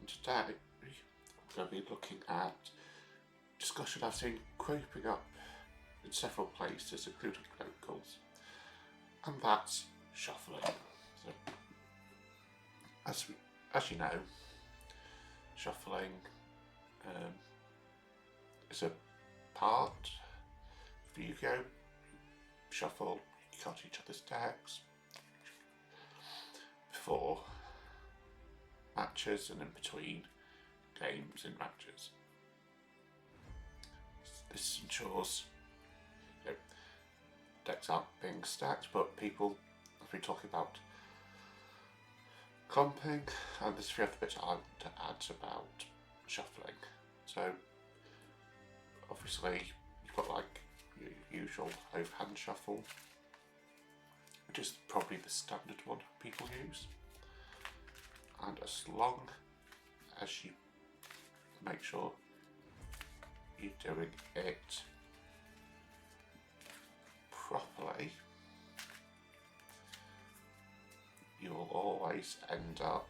Today we're going to be looking at discussion I've seen cropping up in several places, including locals, and that's shuffling. So, as you know, shuffling is a part of Yu-Gi-Oh! Shuffle, you cut each other's decks before matches and in between games and matches. This ensures decks aren't being stacked, but people have been talking about clumping, and there's a few other bits I want to add about shuffling. So obviously you've got like your usual overhand shuffle, which is probably the standard one people use, and as long as you make sure you're doing it properly, you'll always end up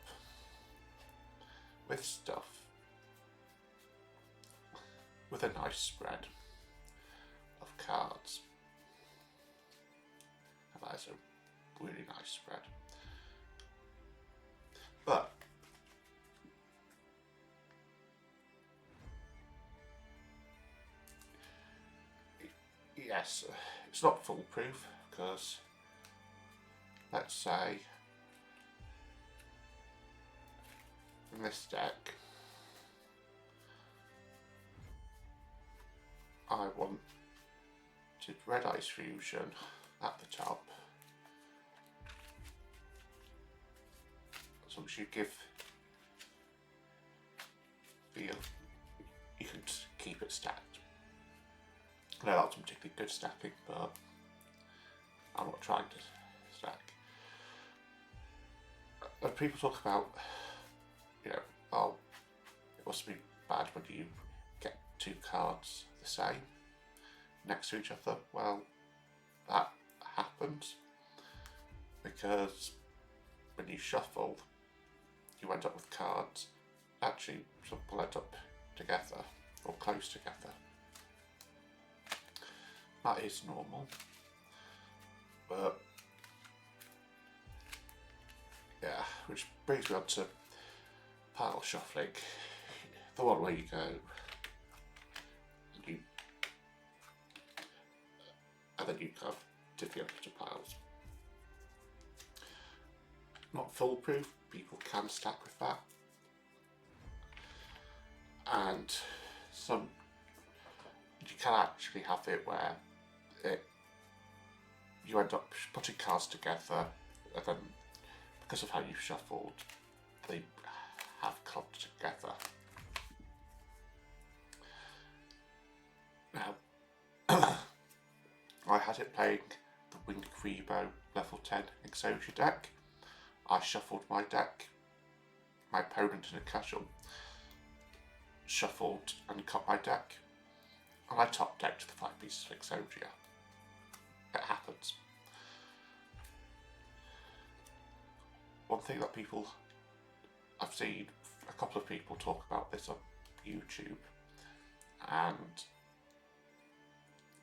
with stuff with a nice spread of cards. And that is a really nice spread. But yes, it's not foolproof, because let's say in this deck I wanted Red Ice Fusion at the top, as long as you give you can keep it stacked. No, that's particularly good stacking, but I'm not trying to stack. And people talk about, oh, it must be bad when you get two cards the same next to each other. Well, that happens because when you shuffle, you end up with cards actually sort of end up together or close together. That is normal, but yeah, which brings me on to pile shuffling, the one where you go and then you kind of divvy up into piles. Not foolproof, people can stack with that, and you can actually have it where you end up putting cards together, and then because of how you've shuffled, they have clumped together. Now, I had it playing the Winged Grebo level 10 Exodia deck. I shuffled my deck. My opponent in a casual shuffled and cut my deck, and I top decked the 5 pieces of Exodia. It happens. One thing that I've seen a couple of people talk about this on YouTube and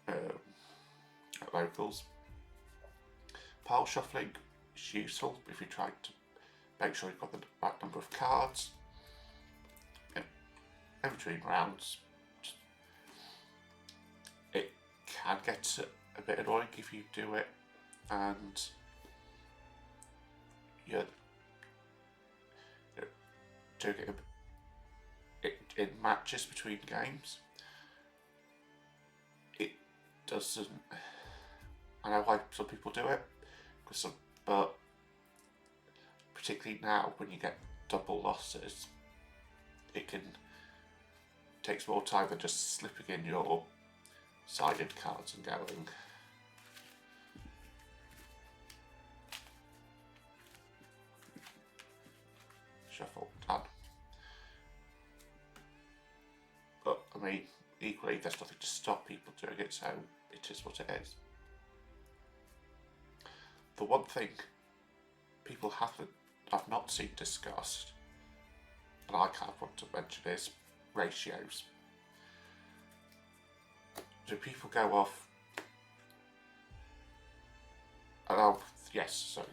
at locals. Pile shuffling is useful if you're trying to make sure you've got the right number of cards in between rounds. It can get a bit annoying if you do it and you're doing it in matches between games. It doesn't. I know why some people do it, but particularly now when you get double losses, it takes more time than just slipping in your sided cards and going. Shuffle, done. But I mean, equally, there's nothing to stop people doing it, so it is what it is. The one thing people have not seen discussed and I kind of want to mention, is ratios. Do people go off? Oh, yes, sorry,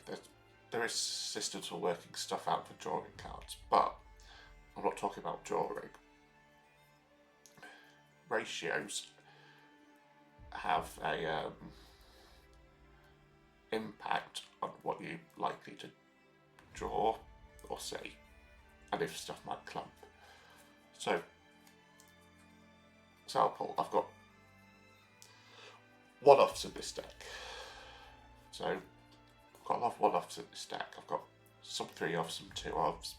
there is systems for working stuff out for drawing cards, but I'm not talking about drawing. Ratios have a impact on what you're likely to draw or see, and if stuff might clump. So, example, I've got one-offs in this deck. So, I've got a lot of one-offs in this deck. I've got some 3-offs, some 2-offs.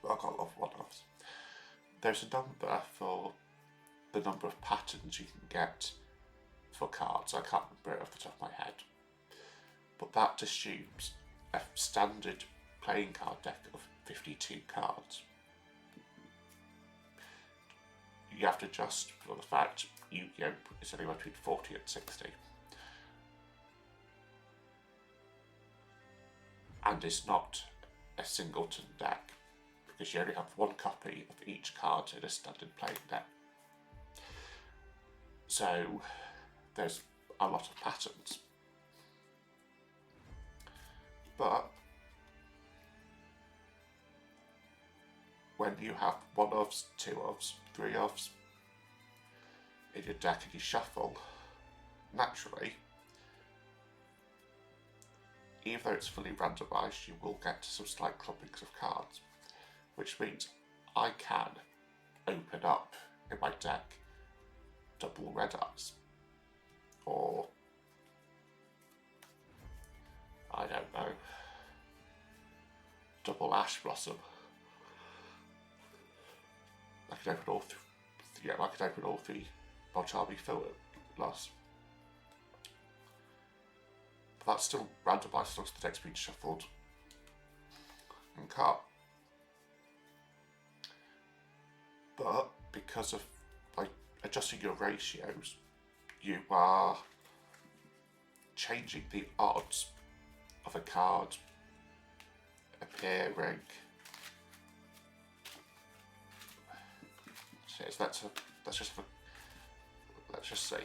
But I've got a lot of one-offs. There's a number for the number of patterns you can get for cards. I can't remember it off the top of my head. But that assumes a standard playing card deck of 52 cards. You have to adjust for the fact Yu-Gi-Oh! Is anywhere between 40 and 60. And it's not a singleton deck, because you only have one copy of each card in a standard playing deck. So there's a lot of patterns. But when you have 1-offs, 2-offs, 3-offs in your deck and you shuffle, naturally, even though it's fully randomised, you will get some slight clumpings of cards, which means I can open up in my deck double red eyes, or I don't know, double ash blossom. I could open all three Bolchami filter loss. But that's still randomised as long as the deck's been shuffled and cut. But because of adjusting your ratios, you are changing the odds of a card appearing. So let's just see.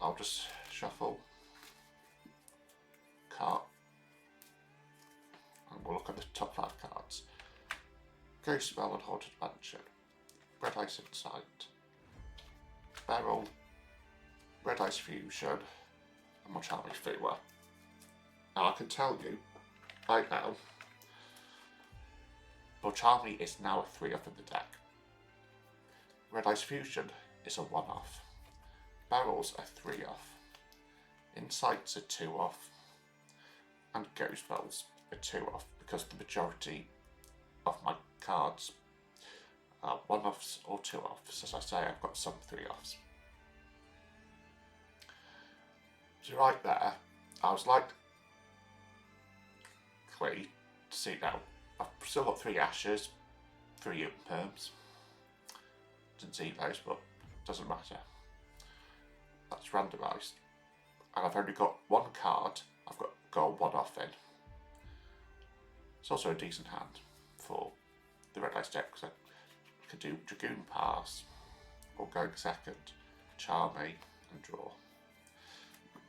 I'll just shuffle, cut, and we'll look at the top 5 cards. Ghost Spell and Haunted Mansion, Red Ice Insight, Beryl, Red Ice Fusion, and Mochami Fuwa. Now I can tell you right now, Mochami is now a 3-off in the deck. Red Ice Fusion is a 1-off. Beryl's a 3-off. Insight's a 2-off. And Ghost Spell's a 2-off, because the majority of my cards are 1-offs or 2-offs. As I say, I've got some 3-offs. So right there, I was like, to see now, I've still got 3 Ashes, 3 Imperms. Didn't see those, but doesn't matter. That's randomised. And I've only got 1 card I've got a 1-off in. It's also a decent hand for the Red Ice deck, because I could do Dragoon Pass, or Going Second, Charm Me, and draw.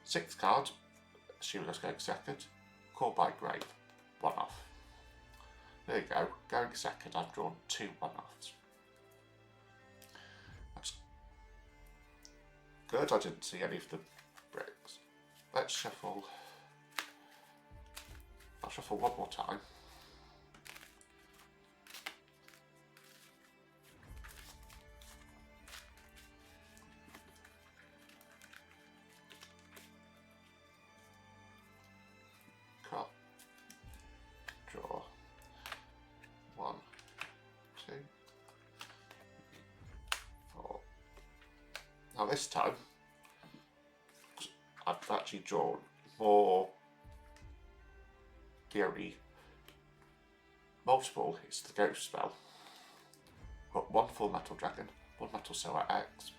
6th card, assuming I was going second, Call by Grave, 1-off. There you go, going second, I've drawn 2 1-offs. That's good, I didn't see any of the bricks. Let's shuffle. I'll shuffle one more time. Cut. Draw. 1, 2, 4. Now this time, I've actually drawn more theory. Multiple is the Ghost Spell. Got 1 Full Metal Dragon, 1 Metal Solar X,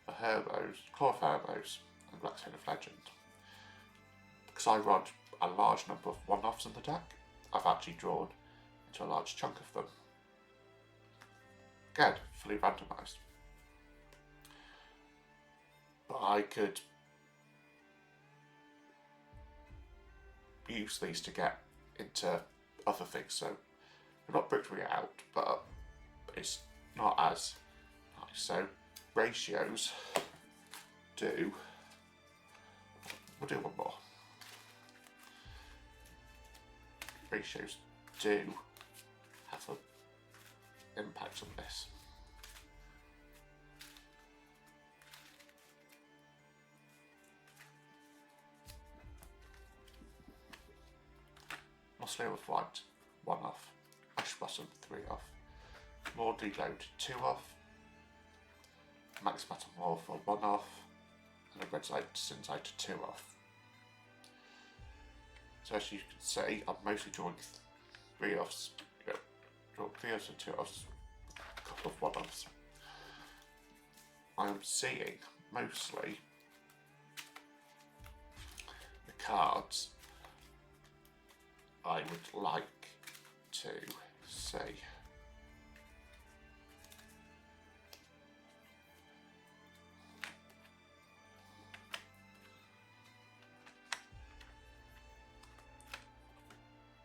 a Herbos, Claw of Herbos, and Black Stone of Legend. because I run a large number of one-offs in the deck, I've actually drawn into a large chunk of them. Again, fully randomised. But I could use these to get into other things, so I'm not brickling it out, but it's not as nice. So ratios do, we'll do one more. Ratios do have an impact on this. Muscle with White, 1 off. Ash Blossom, 3 off. More Deload, 2 off. Max Metamorph, 1 off. And a Red Syncytial, 2 off. So as you can see, I'm mostly drawing 3 offs. Drawing 3 offs and 2 offs. A couple of 1 offs. I'm seeing mostly the cards I would like to see.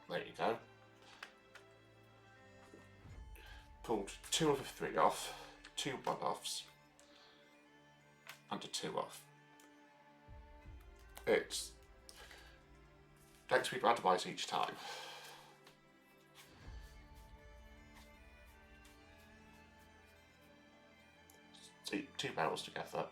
There you go. Pulled 2 of the 3 off, 2 1-offs, and a 2 off. It's next week randomise each time. See, 2 barrels together.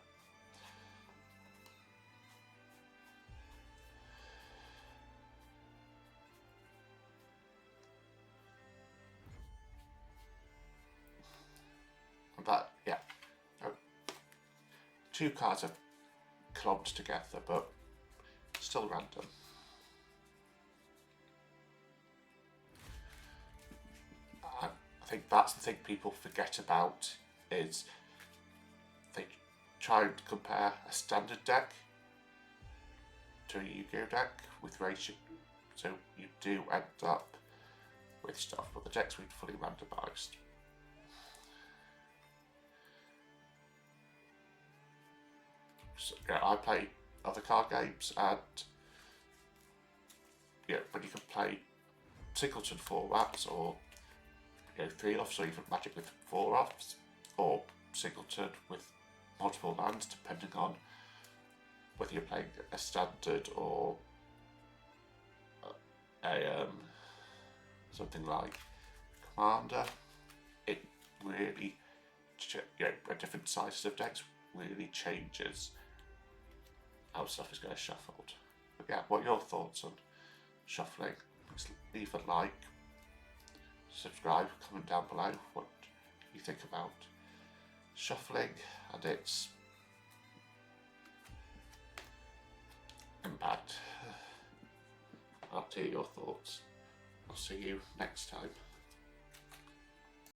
But yeah, 2 cards are clumped together, but still random. I think that's the thing people forget about, is they try and compare a standard deck to a Yu-Gi-Oh deck with ratio, so you do end up with stuff, but the deck's been fully randomised. So, yeah, I play other card games, and yeah, when you can play Singleton 4 wraps, or 3 offs, or even Magic with 4 offs, or Singleton with multiple lands, depending on whether you're playing a standard or a something like Commander. It really, different sizes of decks really changes how stuff is going to shuffled. But yeah, what are your thoughts on shuffling? Please leave a like, subscribe, comment down below what you think about shuffling and its impact. I'll hear your thoughts. I'll see you next time.